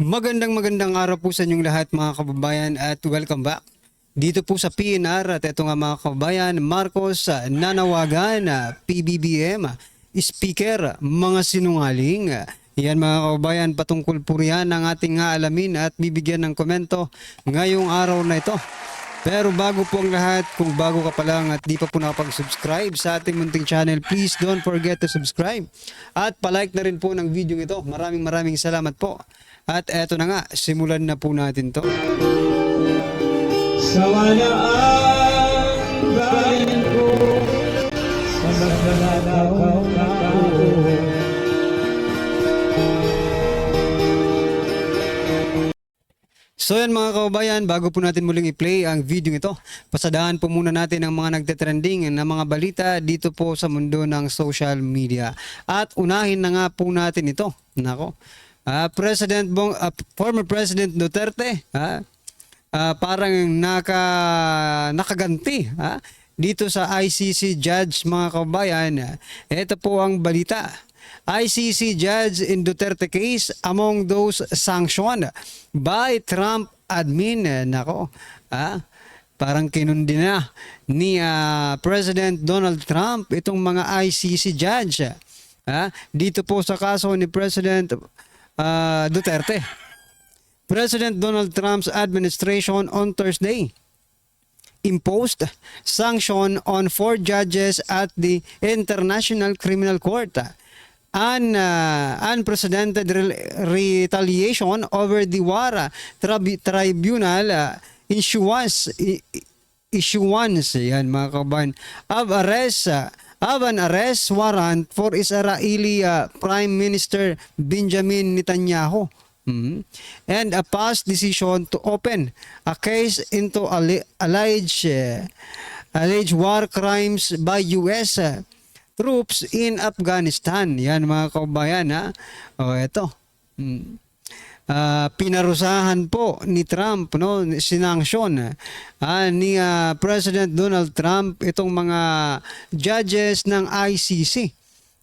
Magandang araw po sa inyong lahat mga kababayan at welcome back. Dito po sa PNR at ito nga mga kababayan, Marcos nanawagan PBBM, speaker, mga sinungaling. Yan mga kababayan, patungkol po riyan ang ating alamin at bibigyan ng komento ngayong araw na ito. Pero bago po ang lahat, kung bago ka pa lang at di pa po nakapag-subscribe sa ating munting channel, please don't forget to subscribe. At palike na rin po ng video ito. Maraming salamat po. At eto na nga, simulan na po natin to. Sawala ang bayan ko sa magnanakaw na tao. So yan mga kababayan, bago po natin muling i-play ang video ito, pasadahan po muna natin ang mga nagte-trending na mga balita dito po sa mundo ng social media. At unahin na nga po natin ito. Nako. Former President Duterte, parang nakaganti dito sa ICC judge mga kababayan. Ito po ang balita. ICC judge in Duterte case among those sanctioned by Trump admin. Nako, parang kinundi na ni President Donald Trump itong mga ICC judge dito po sa kaso ni President Duterte. President Donald Trump's administration on Thursday imposed sanction on 4 judges at the International Criminal Court. Unprecedented retaliation over the war tribunal issuance yan mga kabayan of an arrest warrant for Israeli Prime Minister Benjamin Netanyahu and a past decision to open a case into alleged war crimes by US troops in Afghanistan. Yan mga kabayan eto. Pinarusahan po ni Trump, no, sinanksyon ni President Donald Trump itong mga judges ng ICC.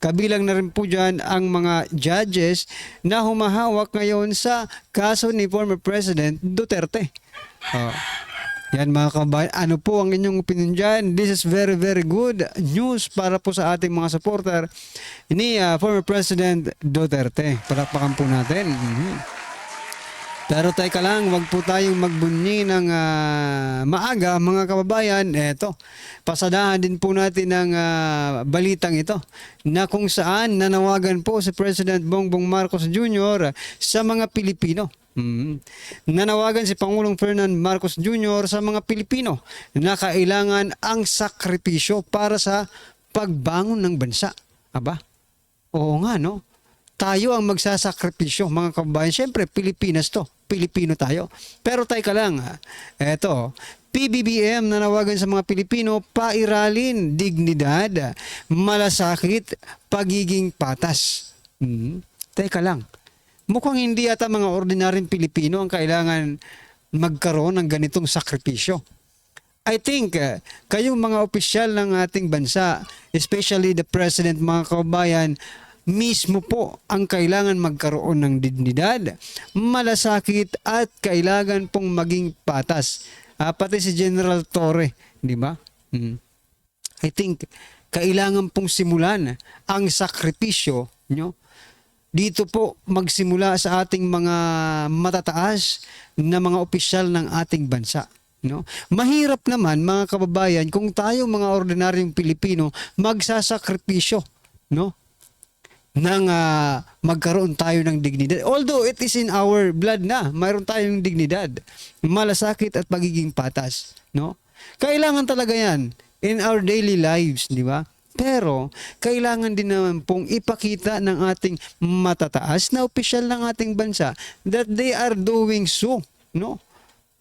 Kabilang na rin po dyan ang mga judges na humahawak ngayon sa kaso ni former President Duterte. Yan mga kabayan, ano po ang inyong opinion dyan? This is very good news para po sa ating mga supporter ni former President Duterte. Palakpakan po natin. Pero teka lang, wag po tayong magbunyi ng maaga mga kababayan. Eto, pasadahan din po natin ang balitang ito na kung saan nanawagan po si President Bongbong Marcos Jr. sa mga Pilipino. Nanawagan si Pangulong Ferdinand Marcos Jr. sa mga Pilipino na kailangan ang sakripisyo para sa pagbangon ng bansa. Aba? Oo nga, no? Tayo ang magsasakripisyo mga kababayan. Siyempre, Pilipinas to. Pilipino tayo. Pero teka lang, eto, PBBM nanawagan sa mga Pilipino, pairalin, dignidad, malasakit, pagiging patas. Teka lang. Mukhang hindi ata mga ordinaryong Pilipino ang kailangan magkaroon ng ganitong sakripisyo. I think kayong mga opisyal ng ating bansa, especially the President mga kababayan, mismo po ang kailangan magkaroon ng dignidad, malasakit at kailangan pong maging patas. Pati si General Torre, di ba? I think kailangan pong simulan ang sakripisyo nyo. Dito po magsimula sa ating mga matataas na mga opisyal ng ating bansa. No? Mahirap naman mga kababayan kung tayo mga ordinaryong Pilipino magsasakripisyo, no? Nang magkaroon tayo ng dignidad. Although it is in our blood na, mayroon tayong dignidad, malasakit at pagiging patas, no? Kailangan talaga yan in our daily lives, di ba? Pero kailangan din naman pong ipakita ng ating matataas na opisyal ng ating bansa that they are doing so, no?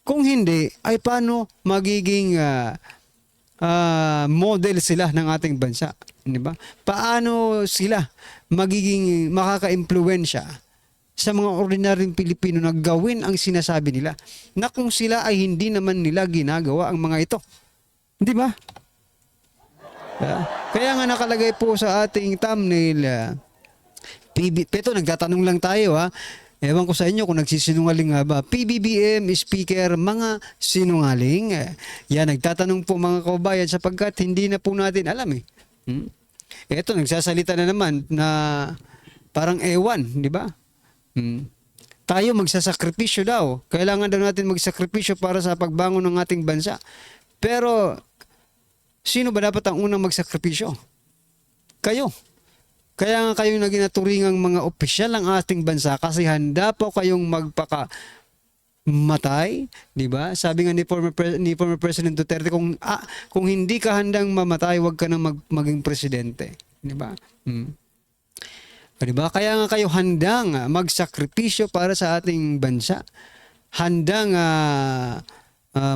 Kung hindi, ay paano magiging model sila ng ating bansa, di ba? Paano sila magiging makaka-impluwensya sa mga ordinaryong Pilipino na gawin ang sinasabi nila na kung sila ay hindi naman nila ginagawa ang mga ito. Di ba? Kaya nga nakalagay po sa ating thumbnail, ito nagtatanong lang tayo Ewan ko sa inyo kung nagsisinungaling nga ba. PBBM speaker, mga sinungaling. Yan, nagtatanong po mga kababayan sapagkat hindi na po natin alam eh. Eto, nagsasalita na naman na parang ewan, di ba? Tayo magsasakripisyo daw. Kailangan daw natin magsakripisyo para sa pagbangon ng ating bansa. Pero, sino ba dapat ang unang magsakripisyo? Kayo. Kaya nga kayo naging naturingang mga opisyal ng ating bansa kasi handa po kayong magpakamatay, di ba? Sabi nga ni former President Duterte, kung hindi ka handang mamatay, wag ka na maging presidente, di ba? Di ba? Kaya nga kayo handang magsakripisyo para sa ating bansa. Handang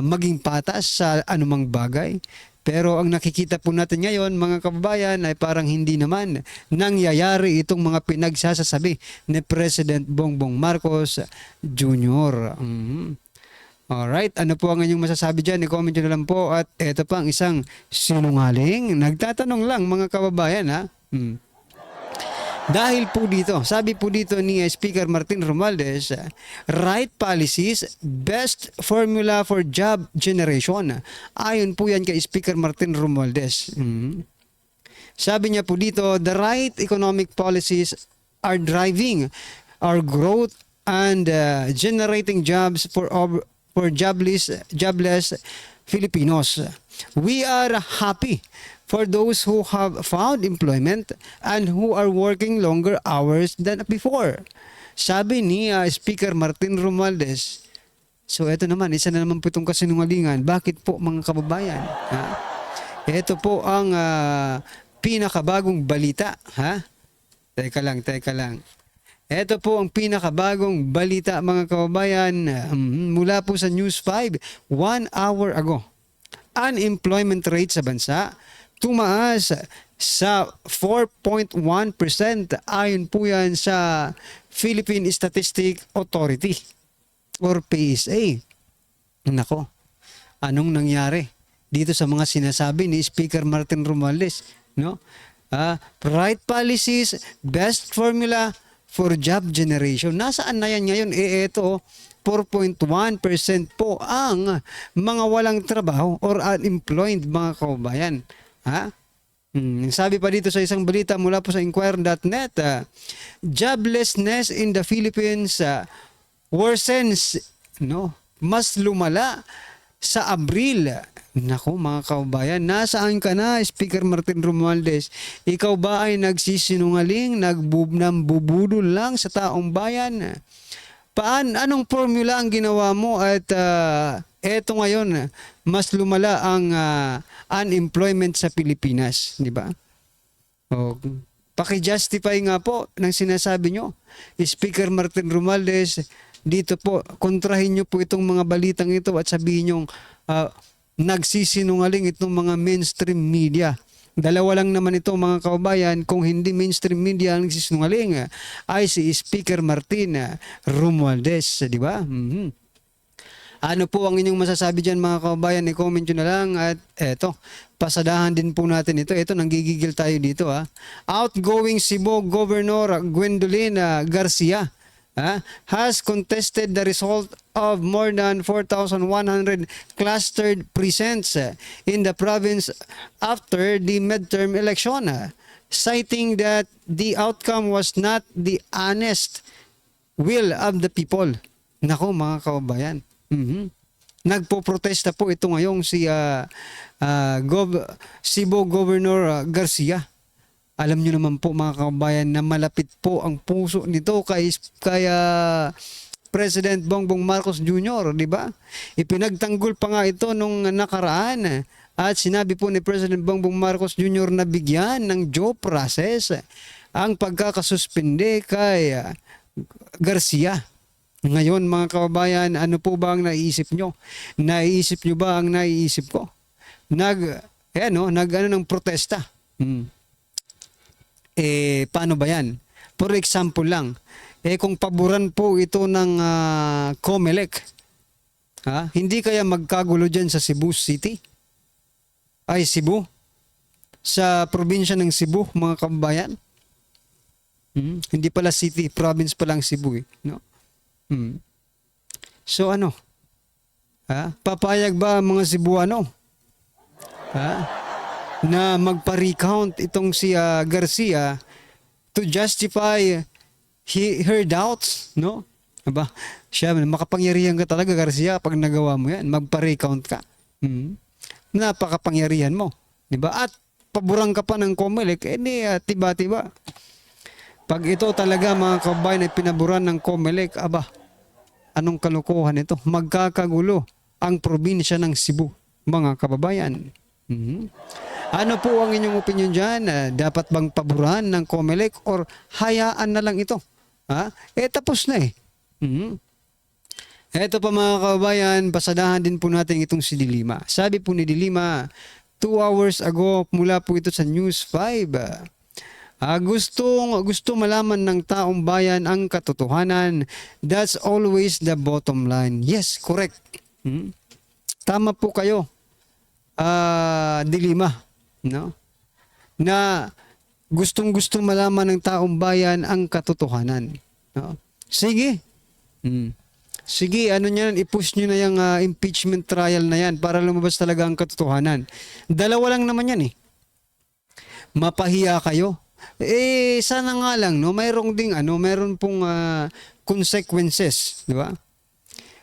maging patas sa anumang bagay. Pero ang nakikita po natin ngayon, mga kababayan, ay parang hindi naman nangyayari itong mga pinagsasasabi ni President Bongbong Marcos Jr. Alright, ano po ang inyong masasabi dyan? I-comment nyo na lang po. At ito pa ang isang sinungaling. Nagtatanong lang mga kababayan ha. Dahil po dito, sabi po dito ni Speaker Martin Romualdez, right policies, best formula for job generation. Ayon po yan kay Speaker Martin Romualdez. Sabi niya po dito, the right economic policies are driving our growth and generating jobs for jobless Filipinos. We are happy for those who have found employment and who are working longer hours than before. Sabi ni Speaker Martin Romualdez. So ito naman, isa na naman po itong kasinungalingan. Bakit po mga kababayan? Ito po ang pinakabagong balita. Teka lang. Ito po ang pinakabagong balita mga kababayan mula po sa News 5 1 hour ago. Unemployment rate sa bansa tumaas sa 4.1% ayon po yan sa Philippine Statistic Authority or PSA. Nako, anong nangyari dito sa mga sinasabi ni Speaker Martin Romualdez? No? Right policies, best formula for job generation. Nasaan na yan ngayon? Ito, 4.1% po ang mga walang trabaho or unemployed mga kababayan. Sabi pa dito sa isang balita mula po sa Inquirer.net, joblessness in the Philippines worsens, mas lumala sa Abril. Nako mga kababayan, nasaan ka na Speaker Martin Romualdez? Ikaw ba ay nagsisinungaling, nagbubudol lang sa taong bayan? Anong formula ang ginawa mo at eto ngayon, mas lumala ang unemployment sa Pilipinas, di ba? Paki-justify nga po ng sinasabi nyo. Speaker Martin Romualdez, dito po, kontrahin nyo po itong mga balitang ito at sabihin nyo, nagsisinungaling itong mga mainstream media. Dalawa lang naman ito mga kababayan, kung hindi mainstream media ang nagsisinungaling, ay si Speaker Martin Romualdez, di ba? Ano po ang inyong masasabi dyan mga kababayan? I-comment nyo na lang at eto, pasadahan din po natin ito. Ito, nanggigigil tayo dito Outgoing Cebu Governor Gwendolyn Garcia has contested the result of more than 4,100 clustered precincts in the province after the midterm election, citing that the outcome was not the honest will of the people. Nako mga kababayan. Nagpo-protesta po ito ngayong si Cebu Governor Garcia. Alam nyo naman po mga kababayan na malapit po ang puso nito kay President Bongbong Marcos Jr., di ba? Ipinagtanggol pa nga ito nung nakaraan at sinabi po ni President Bongbong Marcos Jr. na bigyan ng due process ang pagkakasuspende kay Garcia. Ngayon mga kababayan, ano po ba ang naiisip nyo? Naiisip nyo ba ang naiisip ko? Ng protesta. Paano ba yan? For example lang, kung paboran po ito ng COMELEC, hindi kaya magkagulo dyan sa Cebu City? Ay, Cebu? Sa probinsya ng Cebu, mga kababayan? Hindi pala city, province pa lang Cebu no? Hmm. So ano? Papayag ba ang mga Cebuano? Na magpa-recount itong si Garcia to justify her doubts, no? Aba, siya, makapangyarihan ka talaga, Garcia, pag nagawa mo yan, magpa-recount ka. Napakapangyarihan mo, di ba? At paborang ka pa ng COMELEC, tiba-tiba. Pag ito talaga, mga kabayan, ay pinaburan ng COMELEC, aba, anong kalukuhan ito? Magkakagulo ang probinsya ng Cebu, mga kababayan. Ano po ang inyong opinion dyan? Dapat bang paboran ng COMELEC or hayaan na lang ito? Tapos na eh. Eto pa mga kababayan, pasadahan din po natin itong si Dilima. Sabi po ni Dilima, 2 hours ago, mula po ito sa News 5. Gusto malaman ng taong bayan ang katotohanan. That's always the bottom line. Yes, correct. Tama po kayo, Dilima, no? Na gustong-gusto malaman ng taong bayan ang katotohanan. No? Sige. Sige, ano niyan, i-push nyo na yung impeachment trial na yan para lumabas talaga ang katotohanan. Dalawa lang naman yan eh. Mapahiya kayo. Sana nga lang, no, mayroong ding mayroon pong consequences, di ba?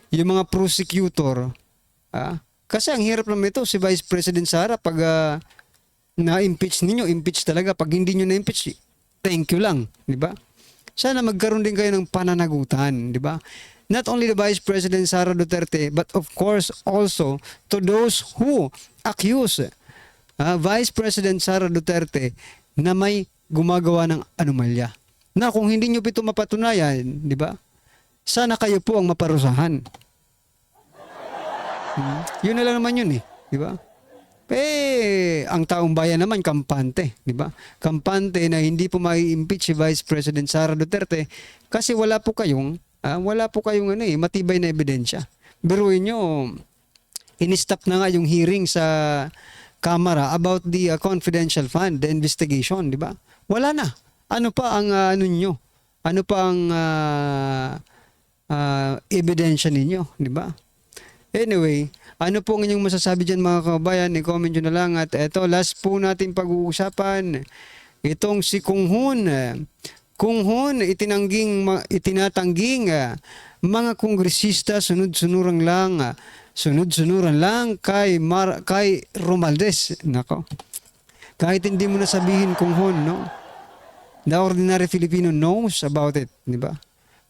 Yung mga prosecutor, kasi ang hirap naman ito si Vice President Sara pag na-impeach ninyo, impeach talaga. Pag hindi nyo na-impeach, thank you lang, di ba? Sana magkaroon din kayo ng pananagutan, di ba? Not only the Vice President Sara Duterte, but of course also to those who accuse Vice President Sara Duterte na may gumagawa ng anomalya. Na kung hindi nyo ito mapatunayan, di ba? Sana kayo po ang maparusahan. Yun na lang naman yun eh, di ba? Ang taong bayan naman kampante, di ba? Kampante na hindi po mai-impeach si Vice President Sara Duterte kasi wala po kayong matibay na ebidensya. Biruin nyo, in-stop na nga yung hearing sa Kamara about the confidential fund, the investigation, di ba? Wala na. Ano pa ang nyo? Ano pa ang ebidensya ninyo, di ba? Anyway, ano po ang inyong masasabi dyan mga kababayan? I-comment nyo na lang. At eto, last po natin pag-uusapan. Itong si Kung Hoon. Kung Hoon, itinatangging mga kongresista sunod-sunuran lang kay Romualdez. Nako. Kahit hindi mo na sabihin Kung Hoon, no? The ordinary Filipino knows about it, di ba?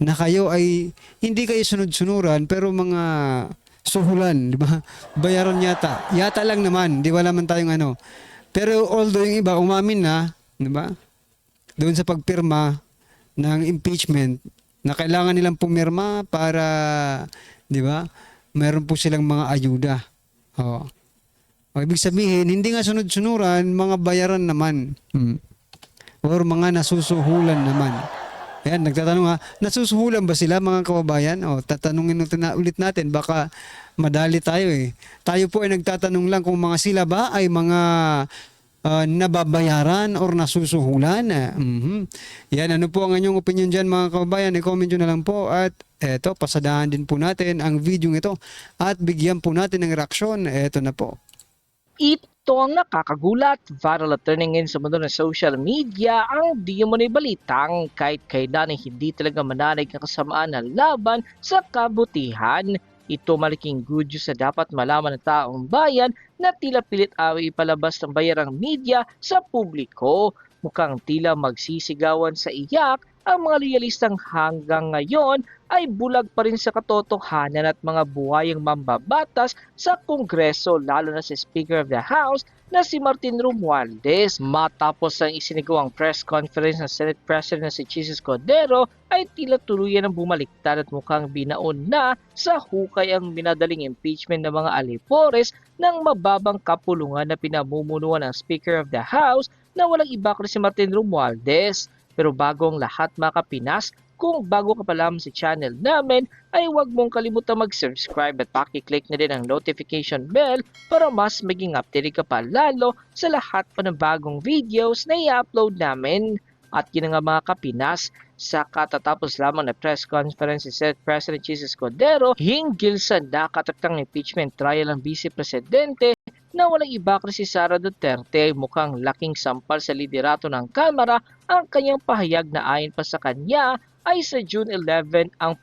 Na kayo ay hindi kayo sunod-sunuran pero mga suhulan, di ba? Bayaran yata. Yata lang naman, di wala man tayong ano. Pero although yung iba umamin na, di ba? Doon sa pagpirma ng impeachment na kailangan nilang pumirma para, di ba? Meron po silang mga ayuda. O ibig sabihin, hindi nga sunod-sunuran, mga bayaran naman. Or mga nasusuhulan naman. Ayan, nagtatanong nasusuhulan ba sila mga kababayan? Tatanungin ulit natin, baka madali tayo eh. Tayo po ay nagtatanong lang kung mga sila ba ay mga nababayaran or nasusuhulan. Yan, ano po ang inyong opinion dyan mga kababayan? I-comment nyo na lang po at eto, pasadahan din po natin ang video ito at bigyan po natin ng reaksyon. Eto na po. Ito ang nakakagulat, viral at turning in sa mundo ng social media ang di mo na balitang kahit kailan ay hindi talaga mananig ang kasamaan na laban sa kabutihan. Ito malaking good news na dapat malaman ng taong bayan na tila pilit awi ipalabas ng bayarang media sa publiko. Mukhang tila magsisigawan sa iyak ang mga loyalistang hanggang ngayon ay bulag pa rin sa katotohanan at mga buhayang mambabatas sa Kongreso lalo na si Speaker of the House na si Martin Romualdez. Matapos ang isinagawang press conference ng Senate President na si Jesus Cordero ay tila tuluyan ang bumaliktad at mukhang binaon na sa hukay ang binadaling impeachment ng mga alipores ng mababang kapulungan na pinamumunuan ng Speaker of the House na walang iba kundi si Martin Romualdez. Pero bago ang lahat mga kapinas, kung bago ka pa lamang sa channel namin, ay huwag mong kalimutan mag-subscribe at pakiclick na din ang notification bell para mas maging updated ka pa lalo sa lahat pa ng bagong videos na i-upload namin. At yun nga mga kapinas, sa katatapos lamang na press conference si Senate President Jesus Escudero hinggil sa nakatatang impeachment trial ng Vice Presidente na walang iba kundi si Sara Duterte. Mukhang laking sampal sa liderato ng Kamara ang kanyang pahayag na ayon pa sa kanya ay sa June 11 ang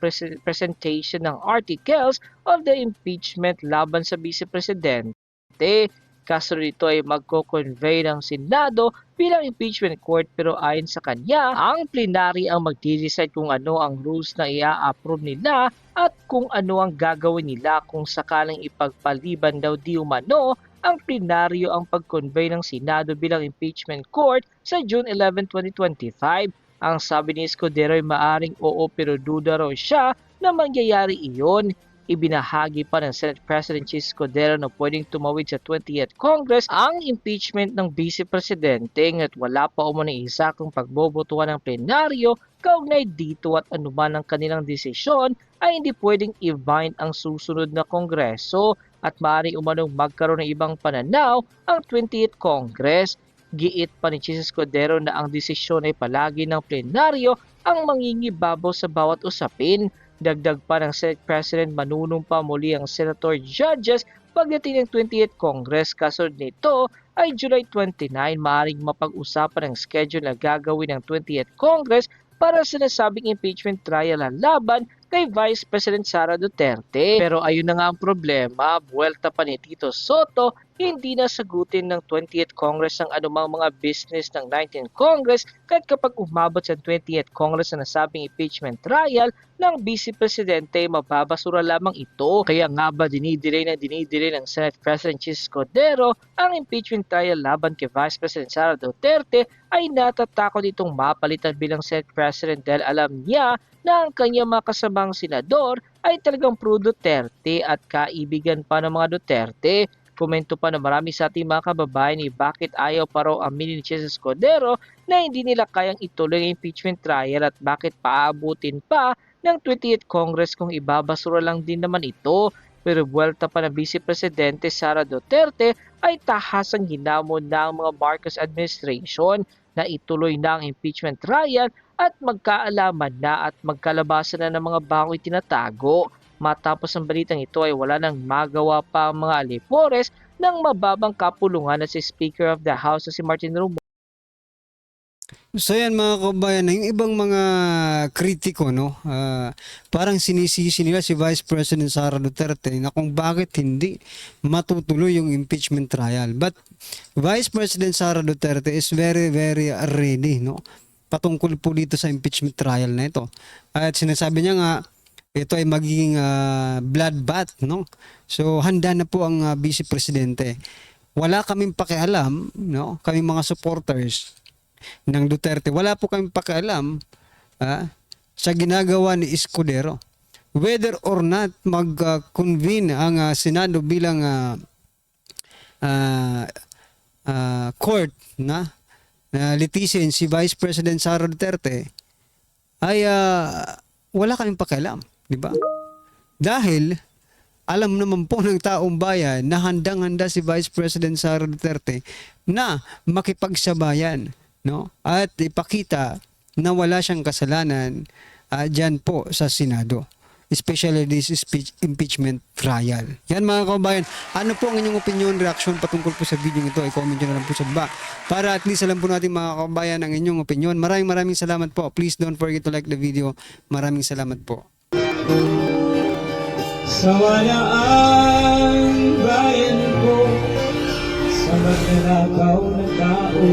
presentation ng articles of the impeachment laban sa Vice Presidente. Kaso nito ay magko-convey ng Senado bilang impeachment court, pero ayon sa kanya, ang plenary ang magde-decide kung ano ang rules na i-approve nila at kung ano ang gagawin nila kung sakaling ipagpaliban daw di umano ang plenaryo ang pag-convey ng Senado bilang impeachment court sa June 11, 2025. Ang sabi ni Escudero ay maaring oo pero duda raw siya na mangyayari iyon. Ibinahagi pa ng Senate President Jesus Escudero na pwedeng tumawid sa 20th Congress ang impeachment ng Vice Presidente at wala pa umano isakong pagbobotohan ng plenaryo kaugnay dito at anuman ang kanilang desisyon ay hindi pwedeng i-bind ang susunod na Kongreso at maaari umanong magkaroon ng ibang pananaw ang 20th Congress. Giit pa ni Jesus Escudero na ang desisyon ay palagi ng plenaryo ang mangingibabaw sa bawat usapin. Dagdag pa ng Senate President, manunumpa muli ang Senator Judges pagdating ng 20th Congress. Kasunod nito ay July 29, maaaring mapag-usapan ang schedule na gagawin ng 20th Congress para sa nasabing impeachment trial ang laban kay Vice President Sara Duterte. Pero ayun na nga ang problema, buwelta pa ni Tito Soto, hindi nasagutin ng 20th Congress ang anumang mga business ng 19th Congress kahit kapag umabot sa 20th Congress na nasabing impeachment trial ng Vice Presidente, mababasura lamang ito. Kaya nga ba dinidelay ng Senate President Jesus Escudero ang impeachment trial laban kay Vice President Sara Duterte ay natatakot itong mapalitan bilang Senate President dahil alam niya na ang kanyang mga kasamang senador ay talagang pro-Duterte at kaibigan pa ng mga Duterte. Komento pa na marami sa ating mga kababayan ni bakit ayaw pa raw aminin ni Jesus Escudero na hindi nila kayang ituloy ang impeachment trial at bakit paabutin pa ng 20th Congress kung ibabasura lang din naman ito. Pero buwelta pa na Vice Presidente Sara Duterte ay tahasang hinamon ng mga Marcos administration na ituloy na ang impeachment trial at magkaalaman na at magkalabasan na ng mga bangong itinatago. Matapos ang balitang ito ay wala nang magawa pa ang mga alipores ng mababang kapulungan na si Speaker of the House na si Martin Romualdez. So yan mga kabayan, yung ibang mga kritiko, no, parang sinisisi nila si Vice President Sara Duterte na kung bakit hindi matutuloy yung impeachment trial. But Vice President Sara Duterte is very ready, no, patungkol po dito sa impeachment trial na ito. At sinasabi niya nga ito ay magiging bloodbath, no? So handa na po ang Vice Presidente. Wala kaming pakialam, no? Kaming mga supporters ng Duterte, wala po kaming pakialam sa ginagawa ni Escudero. Whether or not mag-convene ang Senado bilang court na litisin si Vice President Sara Duterte ay wala kaming pakialam. Diba? Dahil alam naman po ng taong bayan na handang-handa si Vice President Sara Duterte na makipagsabayan, no? At ipakita na wala siyang kasalanan dyan po sa Senado. Especially this impeachment trial. Yan mga kabayan, ano po ang inyong opinion, reaction patungkol po sa video ito? I-comment nyo na lang po sa baba. Para at least alam po natin mga kabayan ang inyong opinion. Maraming salamat po. Please don't forget to like the video. Maraming salamat po. Sawa ang bayan ko sa magnanakaw na tao.